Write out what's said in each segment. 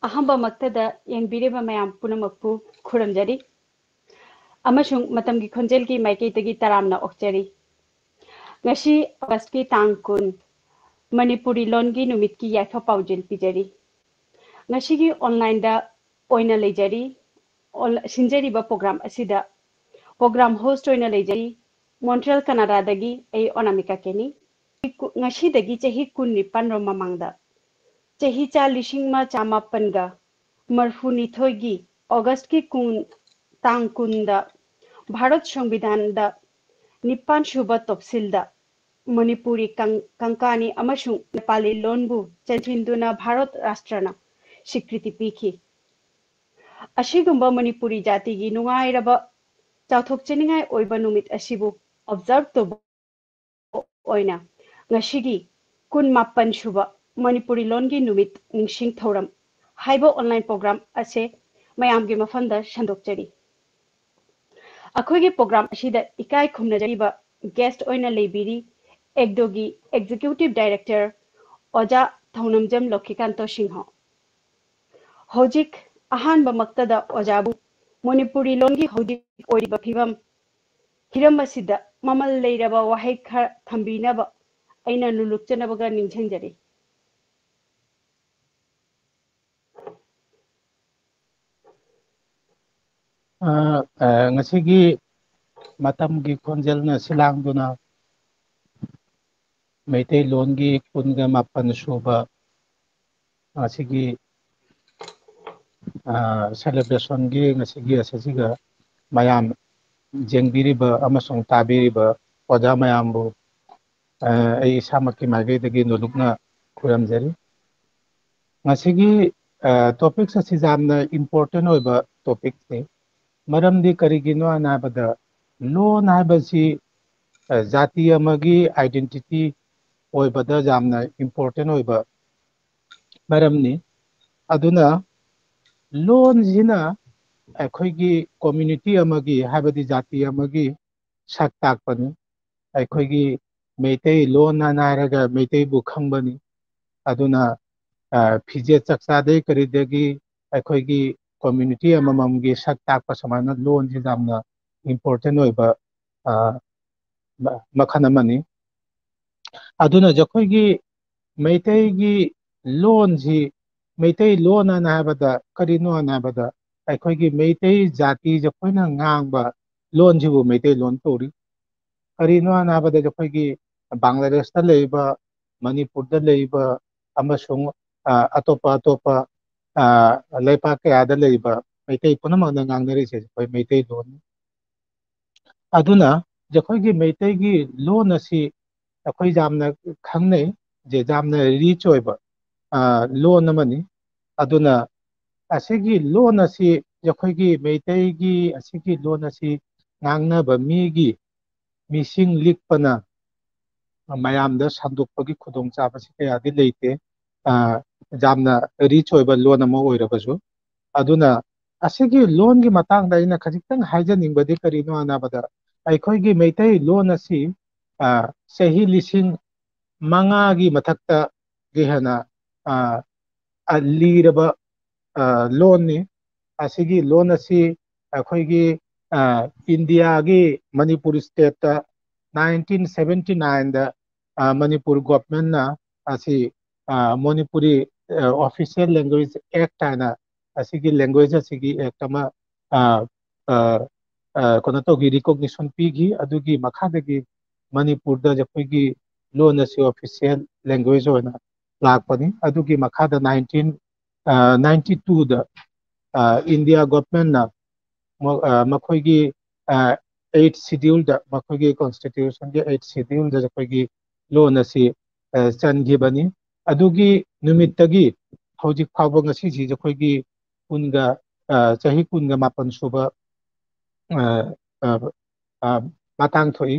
ꯑꯍꯥꯟꯕ ꯃꯛꯇꯗ ꯌꯦꯡꯕꯤꯔꯤꯕ ꯃꯌꯥꯝ ꯄꯨꯝꯅꯃꯛꯄꯨ ꯈꯨꯔꯨꯝꯖꯔꯤ ꯑꯃꯁꯨꯡ ꯃꯇꯝꯒꯤ ꯈꯣꯟꯖꯦꯜꯒꯤ ꯃꯥꯏꯀꯩꯗꯒꯤ ꯇꯔꯥꯝꯅ ꯑꯣꯛꯆꯔꯤ ꯉꯁꯤ ꯑꯣꯒꯁꯠꯀꯤ ꯇꯥꯡ 10 ꯃꯅꯤꯄꯨꯔꯤ ꯂꯣꯟꯒꯤ ꯅꯨꯃꯤꯠꯀꯤ ꯌꯥꯏꯐ ꯄꯥꯎꯖꯦꯜ ꯄꯤꯖꯔꯤ ꯉꯁꯤꯒꯤ ꯑꯣꯟꯂꯥꯏꯟꯗ ꯑꯣꯏꯅ ꯂꯩꯖꯔꯤ ꯁꯤꯟꯖꯔꯤꯕ ꯄ꯭रोग्राम ꯑꯁꯤꯗ ꯄ꯭रोग्राम होस्ट ꯑꯣꯏꯅ ꯂꯩꯖꯔꯤ ꯃꯣꯟꯇ꯭ꯔꯤꯌꯜ ꯀꯅꯥꯗꯥꯗꯒꯤ ꯑꯩ ꯑꯣꯅꯥꯃꯤꯀꯥ ꯀꯦꯅꯤ ꯉꯁꯤꯗꯒꯤ ꯆꯍꯤ 19 ꯔꯣꯝ ꯃꯃꯥꯡꯗ ꯆꯍꯤ 1954ꯒ 32ꯒꯤ ꯑꯣꯒꯁꯠꯀꯤ तांग 10दा भारत संविधानदा 9 सुबा तोपसिलदा मणिपुरी कंकानी अमसुंग नेपाली लोनबु चेंथिंदुना भारत राष्ट्रना स्वीकृति पीखी असिगुंबा मणिपुरी जातिगी नुंगाइरबा चाथोकचनिंगाई ओइबा नुमित असिबु ऑब्जर्व तोबा ओइना ngashigi 18 सुबा मणिपुरी लोनगी नुमित निंगसिंग थौरम हाइबा ऑनलाइन प्रोग्राम असे मयामगी मफमदा संदोकचरी अखोगी प्रोग्राम असिदा इकाई खुमनजरिबा गेस्ट ओइना लेबिरी एक्डोगी एग्जीक्यूटिव डायरेक्टर ओजा थौनमजम लोकिकांतो सिंह होजिक अहानबा मक्तदा ओजाबु मणिपुरी लोनगी होजिक ओइरिबा फिबम हिरम असिदा ममल लेरबा वाहै खर थंबीनबा अइना लुलुकचनबगा निंगसंजरी ngasi matam gi khonjel na silangduna meitai lon gi kunga mapan suba ngasi celebration gi ngasi asasiga mayam jengbiriba amasong tabiriba oja mayambu ai samaki magai dagi nulukna kuramjari ngasi topic sa jamna important oiba topic ne मरमदी करिगिनो अनाबदा लोन हाबसी जाति अमगी identity ओइबदा जामना important ओइबा मरमनी अदुना लोन जिना अखोगी कम्युनिटी अमगी हाबदी जाति अमगी सक ताकपनी अखोगी मेतै लोन नायरगा मेतै बु खंगबनी अदुना फिजे चक्सादे करिदगी अखोगी कम्युनिटी अममगी सक ताकपा समाना लोन जी जामना इंपोर्टेंट ओइबा मखन अमनी अदुना जखोगी मैतैगी लोन जी मैतै लोन अनाबदा करिनो अनाबदा अखोगी मैतै जाति जखोइना ngang लोन जीबु मैतै लोन तोरी करिनो अनाबदा जखोगी बांग्लादेश ता लेबा मणिपुर दा लेबा अमसुंग अतोपा अतोपा लेपा कयादा लेबा Meitei पुनमंग ngangnari se khoi Meitei loan अदुना जखोगी मैतैगी loan असी अखोई जामना खंगनै जे जामना रिच ओइबा लोन अमनी अदुना असिगी लोन असी जखोगी मैतैगी असिगी लोन असी ngangnaba मीगी मिसिंग लिखपना मयामदा संदोकपगी खुदोंग चाबसी कयादि लेते जामना रिच ओइबा लोन अमा ओइरबसु अदुना असिगी लोन की मतंगदा इन खजितंग हाइजनिंगबदी करिनो अनाबदा अखोगी मैतै लोन असी सही लिसिंग मंगागी मथक्ता गेहना लीरबा लोन नि असिगी लोन असी अखोगी इंडिया की मणिपुर स्टेट 1979 दा मणिपुर गवर्नमेंट ना असी मणिपुरी ऑफिशियल लैंग्वेज एक्ट है ना असिगी लैंग्वेज असिगी एक्ट अमा कोना तोगी रिकॉग्निशन पीगी अदुगी मखादगी मणिपुर दा जखोगी लोन असी ऑफिशियल लैंग्वेज होना लापनी अदुगी मखादा 1992 दा इंडिया गवर्नमेंट ना मखोगी 8 शेड्यूल दा मखोगी कॉन्स्टिट्यूशन के 8 शेड्यूल दा जखोगी लोन असी चनगिबनी अदुगी नुमित्तगी हौजिक फावबा ngasi ji जखोगी kunga chahi kunga mapan suba matang thoi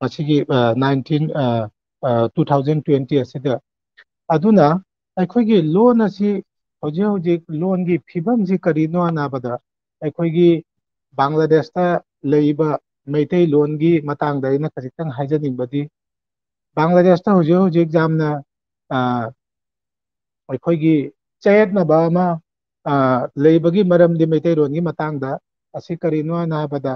masigi 2020 asida aduna अखोगी loan असी हौजे हौजे लोन की फिबम जी करिनो अनाबदा अखोगी बांग्लादेश ता लेइबा मैतै लोन की मतंगदा इन खजितंग हाइजनिंगबदी बांग्लादेश ता हौजे हौजे जामना अखोगी ꯆꯌꯦꯠꯅꯕ ꯑꯃ ꯂꯩꯕꯒꯤ ꯃꯔꯝꯗꯤ ꯃꯩꯇꯩꯔꯣꯟꯒꯤ ꯃꯇꯥꯡꯗ ꯑꯁꯤ ꯀꯔꯤꯅꯣ ꯍꯥꯏꯕꯗ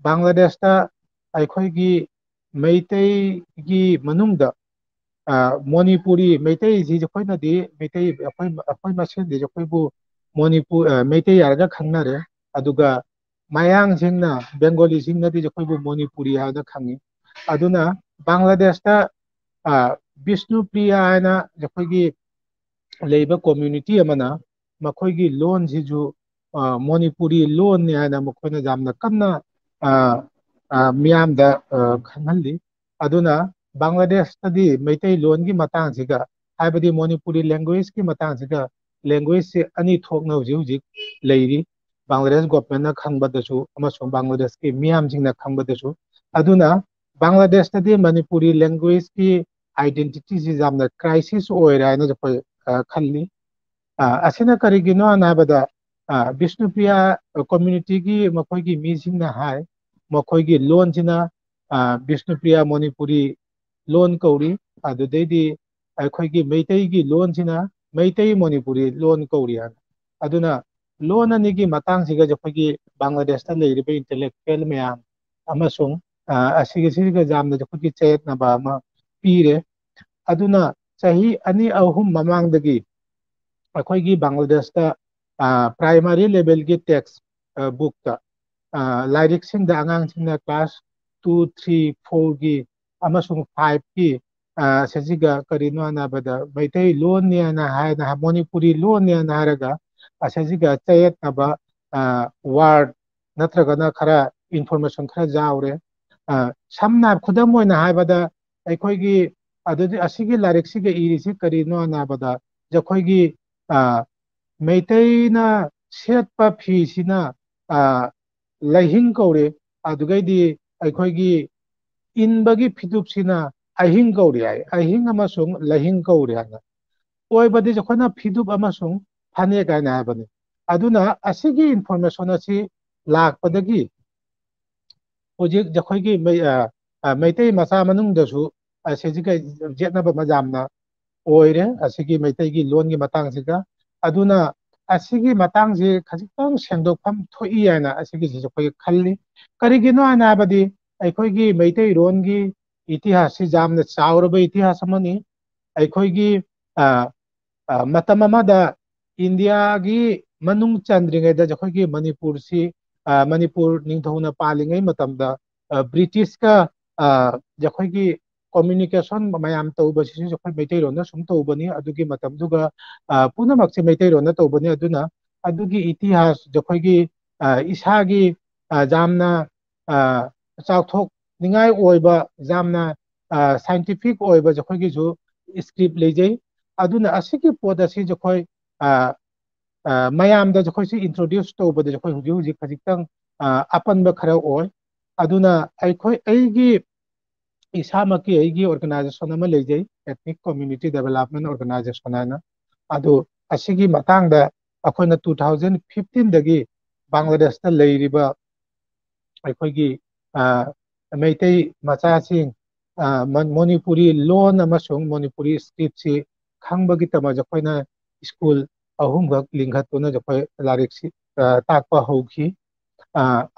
ꯕꯪꯒ꯭ꯂꯥꯗꯦꯁꯇ ꯑꯩꯈꯣꯏꯒꯤ ꯃꯩꯇꯩꯒꯤ ꯃꯅꯨꯡꯗ ꯃꯅꯤꯄꯨꯔꯤ ꯃꯩꯇꯩꯁꯤ ꯑꯩꯈꯣꯏꯅꯗꯤ ꯃꯩꯇꯩ ꯑꯩꯈꯣꯏ ꯃꯁꯦꯟꯗꯤ ꯑꯩꯈꯣꯏꯕꯨ ꯃꯅꯤꯄꯨꯔ ꯃꯩꯇꯩ ꯍꯥꯏꯔꯒ ꯈꯪꯅꯔꯦ ꯑꯗꯨꯒ ꯃꯌꯥꯡꯁꯤꯡꯅ ꯕꯦꯡꯒꯣꯂꯤꯁꯤꯡꯅꯗꯤ ꯑꯩꯈꯣꯏꯕꯨ ꯃꯅꯤꯄꯨꯔꯤ ꯍꯥꯏꯅ ꯈꯪꯉꯤ ꯑꯗꯨꯅ ꯕꯪꯒ꯭ꯂꯥꯗꯦꯁꯇ ꯕꯤꯁꯅꯨꯄ꯭ꯔꯤꯌꯥ ꯍꯥꯏꯅ ꯑꯩꯈꯣꯏꯒꯤ ꯂꯩꯕ ꯀꯣꯝꯃ꯭ꯌꯨꯅꯤꯇꯤ ꯑꯃꯅ ꯃꯈꯣꯏꯒꯤ ꯂꯣꯟꯁꯤꯁꯨ ꯃꯅꯤꯄꯨꯔꯤ ꯂꯣꯟꯅꯤ ꯍꯥꯏꯅ ꯃꯈꯣꯏꯅ ꯌꯥꯝꯅ ꯀꯟꯅ ꯃꯤꯌꯥꯝꯗ ꯈꯪꯍꯜꯂꯤ ꯑꯗꯨꯅ ꯕꯪꯒ꯭ꯂꯥꯗꯦꯁꯇꯗꯤ ꯃꯩꯇꯩꯂꯣꯟꯒꯤ ꯃꯇꯥꯡꯁꯤꯒ ꯍꯥꯏꯕꯗꯤ ꯃꯅꯤꯄꯨꯔꯤ ꯂꯦꯡꯒ꯭ꯋꯦꯖꯀꯤ ꯃꯇꯥꯡꯁꯤꯒ ꯂꯦꯡꯒ꯭ꯋꯦꯖꯁꯤ ꯑꯅꯤ ꯊꯣꯛꯅ ꯍꯧꯖꯤꯛ ꯍꯧꯖꯤꯛ ꯂꯩꯔꯤ ꯕꯪꯒ꯭ꯂꯥꯗꯦꯁ ꯒꯣꯚꯔꯟꯃꯦꯟꯠꯅ ꯈꯪꯕꯗꯁꯨ ꯑꯃꯁꯨꯡ ꯕꯪꯒ꯭ꯂꯥꯗꯦꯁꯀꯤ ꯃꯤꯌꯥꯝꯁꯤꯡꯅ ꯈꯪꯕꯗꯁꯨ ꯑꯗꯨꯅ ꯕꯪꯒ꯭ꯂꯥꯗꯦꯁꯇꯗꯤ ꯃꯅꯤꯄꯨꯔꯤ ꯂꯦꯡꯒ꯭ꯋꯦꯖꯀꯤ आइडेंटिटी यामना क्राइसिस होइरायना जखोय खल्ली असिना करिगिनो अनाबदा विष्णुप्रिया कम्युनिटी की मखोयगी मीसिंगना हाय मखोयगी लोन सिना विष्णुप्रिया मणिपुरी लोन कौरी अदुदैदी अखोयगी मैतैगी लोन सिना मैतै मणिपुरी लोन कौरी हान अदुना लोन अनिगी मतंगसिगा जखोयगी बांग्लादेश ता लेरिबे इंटेलेक्चुअल मयाम अमसुंग असिगसिगा जामना जखोयगी चेतनबा अमा पीरे अदुना चाही अनि अहुम ममांगदगी अखोयगी बांग्लादेश प्राइमरी लेवल की टेक्स्ट बुक लाइरिक सिंह आगांग सिंह क्लास 2 3 4 की अमसुंग 5 की सजिगा करिनो नाबदा मैतै लोन ने ना हाय ना मणिपुरी लोन ने ना हारगा असजिगा चयत नबा वर्ड नत्रगना खरा इन्फॉर्मेशन खरा Jaware samna khudam moina haibada ꯑꯩꯈꯣꯏꯒꯤ ꯑꯗꯨꯗꯤ ꯑꯁꯤꯒꯤ ꯂꯥꯏꯔꯤꯛꯁꯤꯒ ꯏꯔꯤꯁꯤ ꯀꯔꯤꯅꯣ ꯍꯥꯏꯕꯗ ꯑꯩꯈꯣꯏꯒꯤ ꯃꯩꯇꯩꯅ ꯁꯦꯠꯄ ꯐꯤꯁꯤꯅ ꯂꯩꯍꯤꯡ ꯀꯧꯔꯦ ꯑꯗꯨꯒꯩꯗꯤ ꯑꯩꯈꯣꯏꯒꯤ ꯏꯟꯕꯒꯤ ꯐꯤꯗꯨꯞꯁꯤꯅ ꯑꯍꯤꯡ ꯀꯧꯔꯤ ꯍꯥꯏ ꯑꯍꯤꯡ ꯑꯃꯁꯨꯡ ꯂꯩꯍꯤꯡ ꯀꯧꯔꯤ ꯍꯥꯏꯅ ꯑꯣꯏꯕꯗꯤ ꯑꯩꯈꯣꯏꯅ ꯐꯤꯗꯨꯞ ꯑꯃꯁꯨꯡ ꯐꯅꯦꯛ ꯍꯥꯏꯅ ꯍꯥꯏꯕꯅꯤ ꯑꯗꯨꯅ ꯑꯁꯤꯒꯤ ꯏꯟꯐꯣꯔꯃꯦꯁꯟ ꯑꯁꯤ ꯂꯥꯛꯄꯗꯒꯤ ꯍꯧꯖꯤꯛ ꯑꯩꯈꯣꯏꯒꯤ ꯃꯩꯇꯩ ꯃꯆꯥ ꯃꯅꯨꯡꯗꯁꯨ ꯑꯁꯤꯒ ꯌꯦꯠꯅꯕ ꯃꯌꯥꯝꯅ ꯑꯣꯏꯔꯦ ꯑꯁꯤꯒꯤ ꯃꯩꯇꯩꯒꯤ ꯂꯣꯟꯒꯤ ꯃꯇꯥꯡꯁꯤꯒ ꯑꯗꯨꯅ ꯑꯁꯤꯒꯤ ꯃꯇꯥꯡꯁꯤ ꯈꯖꯤꯛꯇꯪ ꯁꯦꯡꯗꯣꯛꯐꯝ ꯊꯣꯛꯏ ꯍꯥꯏꯅ ꯑꯁꯤꯒꯤꯁꯤꯁꯨ ꯑꯩꯈꯣꯏ ꯈꯜꯂꯤ ꯀꯔꯤꯒꯤꯅꯣ ꯍꯥꯏꯅ ꯍꯥꯏꯕꯗꯤ ꯑꯩꯈꯣꯏꯒꯤ ꯃꯩꯇꯩꯔꯣꯟꯒꯤ इतिहास जामना चावरबा इतिहास अमनी अखोगी मतम अमदा इंडिया की मनुंग चंद्रिंगैदा जखोगी मणिपुर सी मणिपुर निंगथौना पालिंगै मतमदा ब्रिटिश का जखोगी कम्युनिकेशन मयाम तौबसिसु जखोय मैतैरोना सुम तौबनी अदुगी मतमदुगा पुनमक्से मैतैरोना तौबनी अदुना अदुगी इतिहास जखोगी इसागी जामना चाउथोक निगाय ओइबा जामना साइंटिफिक ओइबा जखोयगिसु स्क्रिप्ट लेजै अदुना असिगी पोद असि जखोय मयामदा जखोयसि इंट्रोड्यूस तौबदे जखोय हुजि हुजि खजिक्तंग अपनबा खरा ओय अदुना अखोय अइगी इसामकी अइगी ऑर्गेनाइजेशन अमा लेजै एथनिक कम्युनिटी डेवलपमेंट ऑर्गेनाइजेशन हाना अदु असिगी मतंगदा अखोयना 2015 दगी बांग्लादेश ता लेरिबा अखोयगी मैतै मचासिंग मणिपुरी लोन अमसुंग मणिपुरी स्क्रिप्ट से खंबगी तमा जखोयना स्कूल अहुमगक लिंगहतुना जखोय लारिक ताकपा हौखी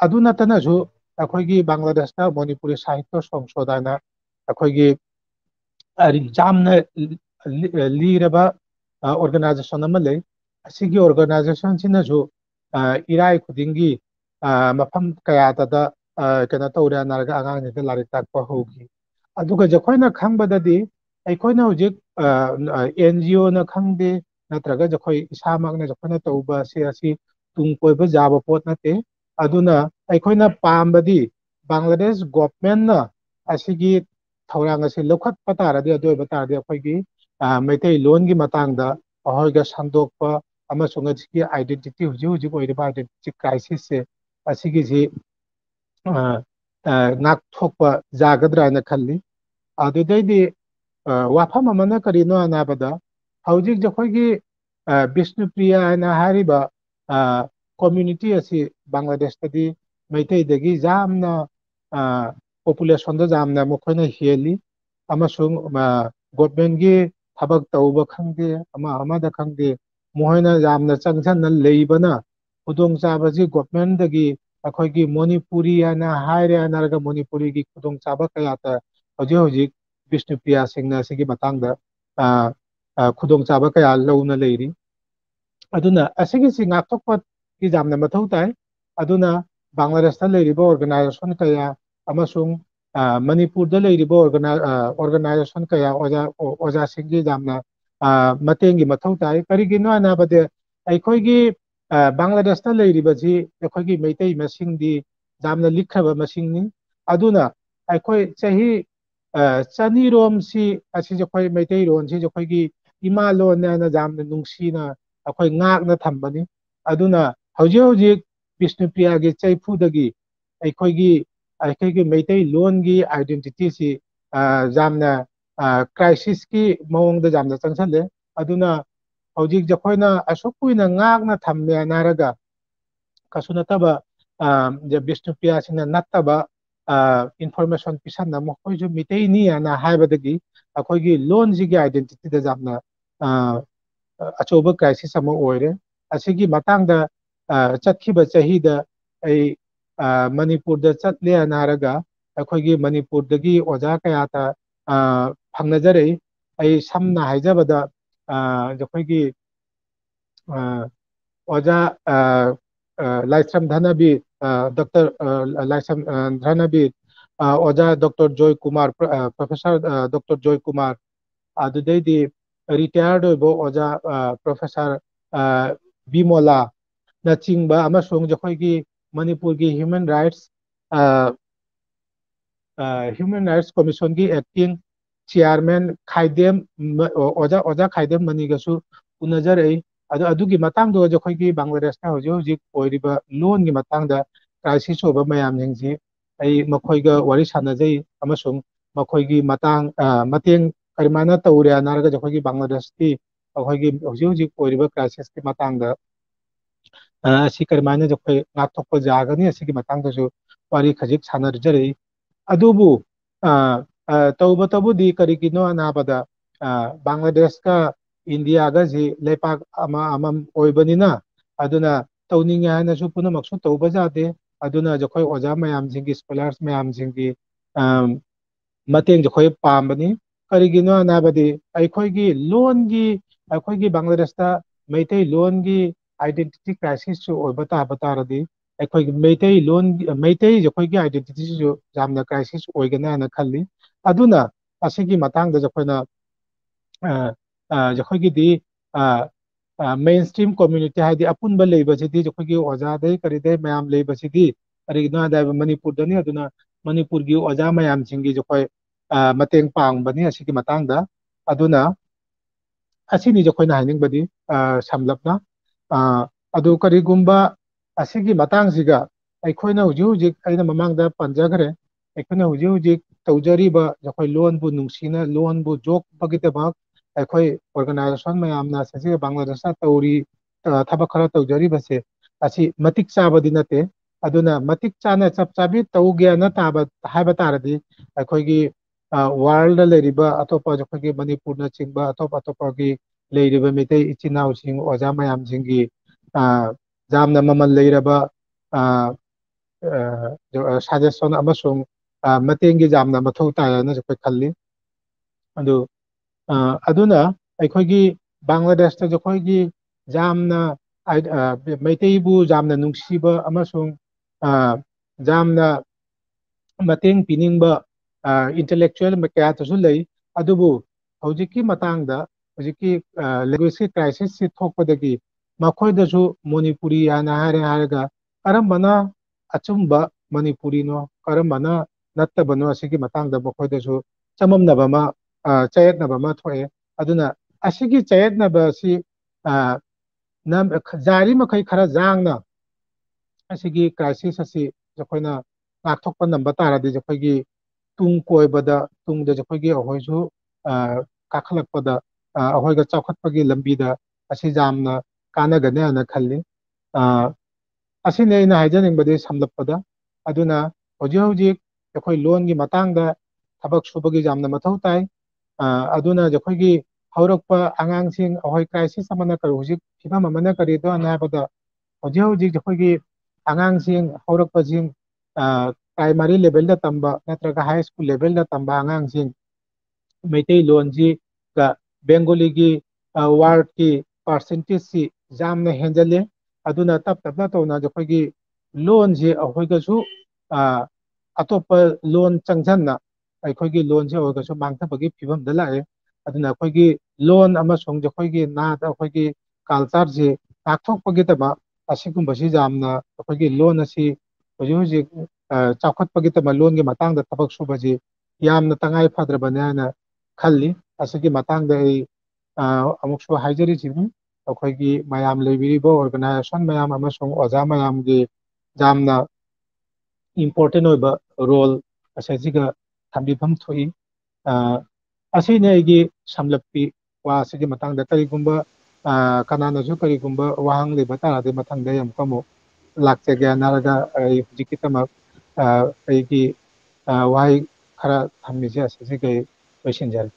अदु नतनासु अखोयगी बांग्लादेशता मणिपुरी साहित्य संशोधन अखोयगी जामना लीरबा ऑर्गेनाइजेशन अमा लई असिगी ऑर्गेनाइजेशन सिनसु इराय खुदिंगी मफम कयादा कना तौरा नारगा आगांग लारिक ताकपा हौखी अदुगा जखोयना खंबददी अखोयना हुजिक एनजीओ ना खंगदे नत्रगा जखोय इसामकना जखोयना तौबा से असि तुंग कोइबा जाबा पोत नते अदुना अखोयना पामबदी बांग्लादेश गवर्नमेंट ना असिगी थौरांग असे लौखत तारदे अदोय बतारदे अखोयगी मैतै लोन की मतंगदा अहोयगा संदोकपा अमसुंग असिगी आइडेंटिटी हुजि हुजि ओइरबा आइडेंटिटी क्राइसिस से असिगी जी नाकथोकपा जागद्राना खल्ली अदुदैदी वाफम अमना करिनो अनाबदा हौजिक जखोयगी विष्णुप्रिया हाना हारिबा कम्युनिटी असि बांग्लादेश तदी मैतैदगी जामना पॉपुलेशन द जामना मखोयना हेली अमसुंग गवर्नमेंट की थबक तौबा खंगदे अमा अमादा खंगदे ꯃꯣꯏꯅ ꯌꯥꯝꯅ ꯆꯪꯁꯟꯅ ꯂꯩꯕꯅ ꯈꯨꯗꯣꯡꯆꯥꯕꯁꯤ ꯒꯣꯔꯃꯦꯟꯗꯒꯤ ꯑꯩꯈꯣꯏꯒꯤ ꯃꯅꯤꯄꯨꯔꯤ ꯍꯥꯏꯅ ꯍꯥꯏꯔꯦ ꯍꯥꯏꯅꯔꯒ ꯃꯅꯤꯄꯨꯔꯤꯒꯤ ꯈꯨꯗꯣꯡꯆꯥꯕ ꯀꯌꯥꯇ ꯍꯧꯖꯤꯛ ꯍꯧꯖꯤꯛ ꯕꯤꯁꯅꯨꯄ꯭ꯔꯤꯌꯥꯁꯤꯡꯅ ꯑꯁꯤꯒꯤ ꯃꯇꯥꯡꯗ ꯈꯨꯗꯣꯡꯆꯥꯕ ꯀꯌꯥ ꯂꯧꯅ ꯂꯩꯔꯤ ꯑꯗꯨꯅ ꯑꯁꯤꯒꯤꯁꯤ ꯉꯥꯛꯊꯣꯛꯄꯒꯤ ꯌꯥꯝꯅ ꯃꯊꯧ ꯇꯥꯏ ꯑꯗꯨꯅ ꯕꯪꯒ꯭ꯂꯥꯗꯦꯁꯇ ꯂꯩꯔꯤꯕ ꯑꯣꯔꯒꯅꯥꯏꯖꯦꯁꯟ ꯀꯌꯥ ꯑꯃꯁꯨꯡ ꯃꯅꯤꯄꯨꯔꯗ ꯂꯩꯔꯤꯕ ꯑꯣꯔꯒꯅꯥꯏꯖꯦꯁꯟ ꯀꯌꯥ ꯑꯣꯖꯥꯁꯤꯡꯒꯤ ꯌꯥꯝꯅ ꯃꯇꯦꯡꯒꯤ ꯃꯊꯧ ꯇꯥꯏ ꯀꯔꯤꯒꯤꯅꯣ ꯍꯥꯏꯕꯗꯤ ꯑꯩꯈꯣꯏꯒꯤ ꯕꯪꯒ꯭ꯂꯥꯗꯦꯁꯇ ꯂꯩꯔꯤꯕꯁꯤ ꯑꯩꯈꯣꯏꯒꯤ ꯃꯩꯇꯩ ꯃꯁꯤꯡꯗꯤ ꯌꯥꯝꯅ ꯂꯤꯛꯈ꯭ꯔꯕ ꯃꯁꯤꯡꯅꯤ ꯑꯗꯨꯅ ꯑꯩꯈꯣꯏ ꯆꯍꯤ ꯆꯅꯤꯔꯣꯝꯁꯤ ꯑꯁꯤꯁꯦ ꯑꯩꯈꯣꯏ ꯃꯩꯇꯩꯔꯣꯟꯁꯤ ꯑꯩꯈꯣꯏꯒꯤ ꯏꯃꯥ ꯂꯣꯟꯅ ꯌꯥꯝꯅ ꯅꯨꯡꯁꯤꯅ ꯑꯩꯈꯣꯏ ꯉꯥꯛꯅ ꯊꯝꯕꯅꯤ ꯑꯗꯨꯅ ꯍꯧꯖꯤꯛ ꯍꯧꯖꯤꯛ ꯕꯤꯁꯅꯨꯄ꯭ꯔꯤꯌꯥꯒꯤ ꯆꯩꯐꯨꯗꯒꯤ ꯑꯩꯈꯣꯏꯒꯤ ꯃꯩꯇꯩꯂꯣꯟꯒꯤ ꯑꯥꯏꯗꯦꯟꯇꯤꯇꯤꯁꯤ ꯌꯥꯝꯅ ꯀ꯭ꯔꯥꯏꯁꯤꯁꯀꯤ ꯃꯑꯣꯡꯗ ꯌꯥꯝꯅ ꯆꯪꯁꯜꯂꯦ ꯑꯗꯨꯅ ꯍꯧꯖꯤꯛ ꯑꯩꯈꯣꯏꯅ ꯑꯁꯨꯛ ꯀꯨꯏꯅ ꯉꯥꯛꯅ ꯊꯝꯃꯦꯅ ꯍꯥꯏꯔꯒ ꯀꯩꯁꯨ ꯅꯠꯇꯕ ꯕꯤꯁꯅꯨꯄ꯭ꯔꯤꯌꯥꯁꯤꯡꯅ ꯅꯠꯇꯕ ꯏꯟꯐꯣꯔꯃꯦꯁꯟ ꯄꯤꯁꯟꯅ ꯃꯈꯣꯏꯁꯨ ꯃꯤꯇꯩꯅꯤ ꯍꯥꯏꯅ ꯍꯥꯏꯕꯗꯒꯤ ꯑꯩꯈꯣꯏꯒꯤ ꯂꯣꯟꯁꯤꯒꯤ ꯑꯥꯏꯗꯦꯟꯇꯤꯇꯤꯗ ꯌꯥꯝꯅ ꯑꯆꯧꯕ ꯀ꯭ꯔꯥꯏꯁꯤꯁ ꯑꯃ ꯑꯣꯏꯔꯦ ꯑꯁꯤꯒꯤ ꯃꯇꯥꯡꯗ ꯆꯠꯈꯤꯕ ꯆꯍꯤꯗ ꯑꯩ ꯃꯅꯤꯄꯨꯔꯗ ꯆꯠꯂꯦꯅ ꯍꯥꯏꯔꯒ ꯑꯩꯈꯣꯏꯒꯤ ꯃꯅꯤꯄꯨꯔꯗꯒꯤ ꯑꯣꯖꯥ ꯀꯌꯥꯇ ꯐꯪꯅꯖꯔꯛꯏ ꯑꯩ ꯁꯝꯅ ꯍꯥꯏꯖꯕꯗ ꯑꯩꯈꯣꯏꯒꯤ ꯑꯣꯖꯥ ꯂꯥꯏꯁ꯭ꯔꯝ ꯙꯅꯕꯤꯔ ꯗꯣꯛꯇꯔ ꯂꯥꯏꯁ꯭ꯔꯝ ꯙꯅꯕꯤꯔ ꯑꯣꯖꯥ ꯗꯣꯛꯇꯔ ꯖꯣꯏ ꯀꯨꯃꯥꯔ ꯄ꯭ꯔꯣꯐꯦꯁꯔ ꯗꯣꯛꯇꯔ ꯖꯣꯏ ꯀꯨꯃꯥꯔ ꯑꯗꯨꯗꯩꯗꯤ ꯔꯤꯇꯥꯌꯔड ꯑꯣꯏꯕ ꯑꯣꯖꯥ ꯄ꯭ꯔꯣꯐꯦꯁꯔ ꯕꯤꯃꯣꯂꯥꯅꯆꯤꯡꯕ ꯑꯃꯁꯨꯡ ꯑꯩꯈꯣꯏꯒꯤ ꯃꯅꯤꯄꯨꯔꯒꯤ ꯍ꯭ꯌꯨꯃꯦꯟ ꯔꯥꯏꯠꯁ ꯀꯣꯃꯤꯁꯟꯒꯤ ꯑꯦꯛꯇꯤꯡ ꯆꯤꯌꯥꯔꯃꯦꯟ ꯈꯥꯏꯗꯦꯝ ꯑꯣꯖꯥ ꯈꯥꯏꯗꯦꯝ ꯃꯅꯤꯒꯁꯨ ꯎꯅꯖꯔꯛꯏ ꯑꯗꯨꯒꯤ ꯃꯇꯥꯡꯗ ꯑꯩꯈꯣꯏꯒꯤ ꯕꯪꯒ꯭ꯂꯥꯗꯦꯁꯇ ꯍꯧꯖꯤꯛ ꯍꯧꯖꯤꯛ ꯑꯣꯏꯔꯤꯕ ꯂꯣꯟꯒꯤ ꯃꯇꯥꯡꯗ ꯀ꯭ꯔꯥꯏꯁꯤꯁ ꯑꯣꯏꯕ ꯃꯌꯥꯝꯁꯤꯡꯁꯤ ꯑꯩ ꯃꯈꯣꯏꯒ ꯋꯥꯔꯤ ꯁꯥꯟꯅꯖꯩ ꯑꯃꯁꯨꯡ ꯃꯈꯣꯏꯒꯤ ꯃꯇꯦꯡ ꯀꯔꯝꯃꯥꯏꯅ ꯇꯧꯔꯦ ꯍꯥꯏꯔꯒ ꯑꯩꯈꯣꯏꯒꯤ ꯕꯪꯒ꯭ꯂꯥꯗꯦꯁꯀꯤ ꯑꯩꯈꯣꯏꯒꯤ ꯍꯧꯖꯤꯛ ꯍꯧꯖꯤꯛ ꯑꯣꯏꯔꯤꯕ ꯀ꯭ꯔꯥꯏꯁꯤꯁꯀꯤ ꯃꯇꯥꯡꯗ ꯑꯁꯤ ꯀꯔꯝꯃꯥꯏꯅ ꯑꯩꯈꯣꯏ ꯉꯥꯛꯊꯣꯛꯄ ꯌꯥꯒꯅꯤ ꯑꯁꯤꯒꯤ ꯃꯇꯥꯡꯗꯁꯨ ꯋꯥꯔꯤ ꯈꯖꯤꯛ ꯁꯥꯟꯅꯖꯔꯛꯏ ꯑꯗꯨꯕꯨ ꯇꯧꯕꯇꯕꯨꯗꯤ ꯀꯔꯤꯒꯤꯅꯣ ꯍꯥꯏꯕꯗ ꯕꯪꯒ꯭ꯂꯥꯗꯦꯁꯀ ꯏꯟꯗꯤꯌꯥꯒꯁꯤ ꯂꯩꯄꯥꯛ ꯑꯃꯃꯝ ꯑꯣꯏꯕꯅꯤꯅ ꯑꯗꯨꯅ ꯇꯧꯅꯤꯡꯉꯦ ꯍꯥꯏꯅꯁꯨ ꯄꯨꯝꯅꯃꯛꯁꯨ ꯇꯧꯕ ꯌꯥꯗꯦ ꯑꯗꯨꯅ ꯑꯩꯈꯣꯏ ꯑꯣꯖꯥ ꯃꯌꯥꯝꯁꯤꯡꯒꯤ ꯁ꯭ꯀꯣꯂꯥꯔꯁ ꯃꯌꯥꯝꯁꯤꯡꯒꯤ ꯃꯇꯦꯡꯁꯦ ꯑꯩꯈꯣꯏ ꯄꯥꯝꯕꯅꯤ ꯀꯔꯤꯒꯤꯅꯣ ꯍꯥꯏꯕꯗꯤ ꯑꯩꯈꯣꯏꯒꯤ ꯕꯪꯒ꯭ꯂꯥꯗꯦꯁꯇ ꯃꯩꯇꯩꯂꯣꯟꯒꯤ ꯑꯥꯏꯗꯦꯟꯇꯤꯇꯤ ꯀ꯭ꯔꯥꯏꯁꯤꯁꯁꯨ ꯑꯣꯏꯕ ꯇꯥꯔꯗꯤ ꯑꯩꯈꯣꯏꯒꯤ ꯃꯩꯇꯩꯁꯦ ꯑꯩꯈꯣꯏꯒꯤ ꯑꯥꯏꯗꯦꯟꯇꯤꯇꯤꯁꯤꯁꯨ ꯌꯥꯝꯅ ꯀ꯭ꯔꯥꯏꯁꯤꯁ ꯑꯣꯏꯒꯅꯤ ꯍꯥꯏꯅ ꯈꯜꯂꯤ ꯑꯗꯨꯅ ꯑꯁꯤꯒꯤ ꯃꯇꯥꯡꯗ ꯑꯩꯈꯣꯏꯅ ꯑꯩꯈꯣꯏꯒꯤꯗꯤ ꯃꯦꯟ ꯁ꯭ꯇ꯭ꯔꯤꯝ ꯀꯣꯃ꯭ꯌꯨꯅꯤꯇꯤ ꯍꯥꯏꯗꯤ ꯑꯄꯨꯟꯕ ꯂꯩꯕꯁꯤꯗꯤ ꯑꯩꯈꯣꯏꯒꯤ ꯑꯣꯖꯥꯗꯩ ꯀꯔꯤꯗꯩ ꯃꯌꯥꯝ ꯂꯩꯕꯁꯤꯗꯤ ꯀꯔꯤꯒꯤꯅꯣ ꯍꯥꯏꯕ ꯃꯅꯤꯄꯨꯔꯗꯅꯤ ꯑꯗꯨꯅ ꯃꯅꯤꯄꯨꯔꯒꯤ ꯑꯣꯖꯥ ꯃꯌꯥꯝꯁꯤꯡꯒꯤꯁꯨ ꯑꯩꯈꯣꯏ ꯃꯇꯦꯡ ꯄꯥꯡꯕꯅꯤ ꯑꯁꯤꯒꯤ ꯃꯇꯥꯡꯗ ꯑꯗꯨꯅ ꯑꯁꯤꯅꯤꯁꯦ ꯑꯩꯈꯣꯏꯅ ꯍꯥꯏꯅꯤꯡꯕꯗꯤ ꯁꯝꯂꯞꯅ ꯑꯗꯨ ꯀꯔꯤꯒꯨꯝꯕ ꯑꯁꯤꯒꯤ ꯃꯇꯥꯡꯁꯤꯒ ꯑꯩꯈꯣꯏꯅ ꯍꯧꯖꯤꯛ ꯍꯧꯖꯤꯛ ꯑꯩꯅ ꯃꯃꯥꯡꯗ ꯄꯟꯖꯈ꯭ꯔꯦ ꯑꯩꯈꯣꯏꯅ ꯍꯧꯖꯤꯛ ꯍꯧꯖꯤꯛ ꯇꯧꯖꯔꯤꯕ ꯑꯩꯈꯣꯏ ꯂꯣꯟꯕꯨ ꯅꯨꯡꯁꯤꯅ ꯂꯣꯟꯕꯨ ꯌꯣꯛꯄꯒꯤꯗꯃꯛ ꯑꯩꯈꯣꯏ ꯑꯣꯔꯒꯅꯥꯏꯖꯦꯁꯟ ꯃꯌꯥꯝꯅ ꯁꯤꯒꯤ ꯕꯪꯒ꯭ꯂꯥꯗꯦꯁꯇ ꯊꯕꯛ ꯈꯔ ꯇꯧꯖꯔꯤꯕꯁꯦ ꯑꯁꯤ ꯃꯇꯤꯛ ꯆꯥꯕꯗꯤ ꯅꯠꯇꯦ ꯑꯗꯨꯅ ꯃꯇꯤꯛ ꯆꯥꯅ ꯆꯞ ꯆꯥꯕꯤ ꯇꯧꯒꯦꯅ ꯍꯥꯏꯕ ꯇꯥꯔꯗꯤ ꯑꯩꯈꯣꯏꯒꯤ ꯋꯥꯔꯜꯗ ꯂꯩꯔꯤꯕ ꯑꯇꯣꯞꯄ ꯑꯩꯈꯣꯏꯒꯤ ꯃꯅꯤꯄꯨꯔꯅꯆꯤꯡꯕ ꯑꯇꯣꯞꯄꯒꯤ ꯂꯩꯔꯤꯕ ꯃꯩꯇꯩ ꯏꯆꯤꯟ ꯏꯅꯥꯎꯁꯤꯡ ꯑꯣꯖꯥ ꯃꯌꯥꯝꯁꯤꯡꯒꯤ ꯌꯥꯝꯅ ꯃꯃꯜ ꯂꯩꯔꯕ ꯁꯖꯦꯁꯟ ꯑꯃꯁꯨꯡ ꯃꯇꯦꯡꯒꯤ ꯌꯥꯝꯅ ꯃꯊꯧ ꯇꯥꯏ ꯍꯥꯏꯅꯁꯨ ꯑꯩꯈꯣই ꯈꯜꯂꯤ ꯑꯗꯨꯅ ꯑꯩꯈꯣꯏꯒꯤ ꯕꯪꯒ꯭ꯂꯥꯗꯦꯁꯇꯁꯨ ꯑꯩꯈꯣꯏꯒꯤ ꯌꯥꯝꯅ ꯃꯩꯇꯩꯕꯨ ꯌꯥꯝꯅ ꯅꯨꯡꯁꯤꯕ ꯑꯃꯁꯨꯡ ꯌꯥꯝꯅ ꯃꯇꯦꯡ ꯄꯤꯅꯤꯡꯕ ꯏꯟꯇꯦꯂꯦꯛꯆꯨꯋꯦꯜ ꯀꯌꯥꯇꯁꯨ ꯂꯩ ꯑꯗꯨꯕꯨ ꯍꯧꯖꯤꯛꯀꯤ ꯃꯇꯥꯡꯗ ꯍꯧꯖꯤꯛꯀꯤ ꯂꯦꯡꯒ꯭ꯋꯦꯖꯀꯤ ꯀ꯭ꯔꯥꯏꯁꯤꯁꯁꯤ ꯊꯣꯛꯄꯗꯒꯤ ꯃꯈꯣꯏꯗꯁꯨ ꯃꯅꯤꯄꯨꯔꯤ ꯍꯥꯏꯅ ꯍꯥꯏꯔꯒ ꯀꯔꯝꯕꯅ ꯑꯆꯨꯝꯕ ꯃꯅꯤꯄꯨꯔꯤꯅꯣ ꯀꯔꯝꯕꯅ ꯅꯠꯇꯕꯅꯣ ꯑꯁꯤꯒꯤ ꯃꯇꯥꯡꯗ ꯃꯈꯣꯏꯗꯁꯨ ꯆꯃꯝꯅꯕ ꯑꯃ ꯆꯌꯦꯠꯅꯕ ꯑꯃ ꯊꯣꯛꯑꯦ ꯑꯗꯨꯅ ꯑꯁꯤꯒꯤ ꯆꯌꯦꯠꯅꯕ ꯑꯁꯤ ꯌꯥꯔꯤꯃꯈꯩ ꯈꯔ ꯌꯥꯡꯅ ꯑꯁꯤꯒꯤ ꯀ꯭ꯔꯥꯏꯁꯤꯁ ꯑꯁꯤ ꯑꯩꯈꯣꯏꯅ ꯉꯥꯛꯊꯣꯛꯄ ꯉꯝꯕ ꯇꯥꯔꯗꯤ ꯑꯩꯈꯣꯏꯒꯤ ꯇꯨꯡ ꯀꯣꯏꯕꯗ ꯇꯨꯡꯗ ꯑꯩꯈꯣꯏꯒꯤ ꯑꯩꯈꯣꯏꯁꯨ ꯀꯥꯈꯠꯂꯛꯄꯗ ꯑꯩꯈꯣꯏꯒ ꯆꯥꯎꯈꯠꯄꯒꯤ ꯂꯝꯕꯤꯗ ꯑꯁꯤ ꯌꯥꯝꯅ ꯀꯥꯟꯅꯒꯅꯤ ꯍꯥꯏꯅ ꯈꯜꯂꯤ ꯑꯁꯤꯅꯤ ꯑꯩꯅ ꯍꯥꯏꯖꯅꯤꯡꯕꯗꯤ ꯁꯝꯂꯞꯄꯗ ꯑꯗꯨꯅ ꯍꯧꯖꯤꯛ ꯍꯧꯖꯤꯛ ꯑꯩꯈꯣꯏ ꯂꯣꯟꯒꯤ ꯃꯇꯥꯡꯗ ꯊꯕꯛ ꯁꯨꯕꯒꯤ ꯌꯥꯝꯅ ꯃꯊꯧ ꯇꯥꯏ ꯑꯗꯨꯅ ꯑꯩꯈꯣꯏꯒꯤ ꯍꯧꯔꯛꯄ ꯑꯉꯥꯡꯁꯤꯡ ꯑꯩꯈꯣꯏ ꯀ꯭ꯔꯥꯏꯁꯤꯁ ꯑꯃꯅ ꯀꯔꯤ ꯍꯧꯖꯤꯛ ꯐꯤꯕꯝ ꯑꯃꯅ ꯀꯔꯤꯗꯣꯅ ꯍꯥꯏꯕꯗ ꯍꯧꯖꯤꯛ ꯍꯧꯖꯤꯛ ꯑꯩꯈꯣꯏꯒꯤ ꯑꯉꯥꯡꯁꯤꯡ ꯍꯧꯔꯛꯄꯁꯤꯡ ꯄ꯭ꯔꯥꯏꯃꯥꯔꯤ ꯂꯦꯚꯦꯜꯗ ꯇꯝꯕ ꯅꯠꯇ꯭ꯔꯒ ꯍꯥꯏ ꯁ꯭ꯀꯨꯜ ꯂꯦꯚꯦꯜꯗ ꯇꯝꯕ ꯑꯉꯥꯡꯁꯤꯡ ꯃꯩꯇꯩꯂꯣꯟꯁꯤꯒ ꯕꯦꯡꯒꯣꯂꯤꯒꯤ ꯋꯥꯔꯗꯀꯤ ꯄꯥꯔꯁꯦꯟꯇꯦꯖꯁꯤ ꯌꯥꯝꯅ ꯍꯦꯟꯖꯜꯂꯦ ꯑꯗꯨꯅ ꯇꯞ ꯇꯞꯅ ꯇꯧꯅ ꯑꯩꯈꯣꯏꯒꯤ ꯂꯣꯟꯁꯤ ꯑꯩꯈꯣꯏꯒꯁꯨ ꯑꯇꯣꯞꯄ ꯂꯣꯟ ꯆꯪꯁꯟꯅ ꯑꯩꯈꯣꯏꯒꯤ ꯂꯣꯟꯁꯤ ꯑꯣꯏꯔꯒꯁꯨ ꯃꯥꯡꯊꯕꯒꯤ ꯐꯤꯕꯝꯗ ꯂꯥꯛꯑꯦ ꯑꯗꯨꯅ ꯑꯩꯈꯣꯏꯒꯤ ꯂꯣꯟ ꯑꯃꯁꯨꯡ ꯑꯩꯈꯣꯏꯒꯤ ꯅꯥꯠ ꯑꯩꯈꯣꯏꯒꯤ ꯀꯜꯆꯔꯁꯤ ꯉꯥꯛꯊꯣꯛꯄꯒꯤꯗꯃꯛ ꯑꯁꯤꯒꯨꯝꯕꯁꯤ ꯌꯥꯝꯅ ꯑꯩꯈꯣꯏꯒꯤ ꯂꯣꯟ ꯑꯁꯤ ꯍꯧꯖꯤꯛ ꯍꯧꯖꯤꯛ ꯆꯥꯎꯈꯠꯄꯒꯤꯗꯃꯛ ꯂꯣꯟꯒꯤ ꯃꯇꯥꯡꯗ ꯊꯕꯛ ꯁꯨꯕꯁꯤ ꯌꯥꯝꯅ ꯇꯉꯥꯏ ꯐꯗ꯭ꯔꯕꯅꯤ ꯍꯥꯏꯅ ꯈꯜꯂꯤ ꯑꯁꯤꯒꯤ ꯃꯇꯥꯡꯗ ꯑꯩ ꯑꯃꯨꯛꯁꯨ ꯍꯥꯏꯖꯔꯤꯁꯤꯅꯤ ꯑꯩꯈꯣꯏꯒꯤ ꯃꯌꯥꯝ ꯂꯩꯕꯤꯔꯤꯕ ꯑꯣꯔꯒꯅꯥꯏꯖꯦꯁꯟ ꯃꯌꯥꯝ ꯑꯃꯁꯨꯡ ꯑꯣꯖꯥ ꯃꯌꯥꯝꯒꯤ ꯌꯥꯝꯅ ꯏꯝꯄꯣꯔꯇꯦꯟ ꯑꯣꯏꯕ ꯔꯣꯜ ꯑꯁꯤꯒ ꯊꯝꯕꯤꯐꯝ ꯊꯣꯛꯏ ꯑꯁꯤꯅꯤ ꯑꯩꯒꯤ ꯁꯝꯂꯞꯄꯤ ꯋꯥ ꯑꯁꯤꯒꯤ ꯃꯇꯥꯡꯗ ꯀꯔꯤꯒꯨꯝꯕ ꯀꯅꯥꯅꯁꯨ ꯀꯔꯤꯒꯨꯝꯕ ꯋꯥꯍꯪ ꯂꯩꯕ ꯇꯥꯔꯗꯤ ꯃꯊꯪꯗ ꯑꯃꯨꯛꯀ ꯑꯃꯨꯛ ꯂꯥꯛꯆꯒꯦ ꯍꯥꯏꯅꯔꯒ ꯑꯩ ꯍꯧꯖꯤꯛꯀꯤꯗꯃꯛ ꯑꯩꯒꯤ ꯋꯥꯍꯩ ꯈꯔ ꯊꯝꯃꯤꯁꯦ ꯑꯁꯤꯁꯤꯒ ꯂꯣꯏꯁꯤꯟꯖꯔꯤ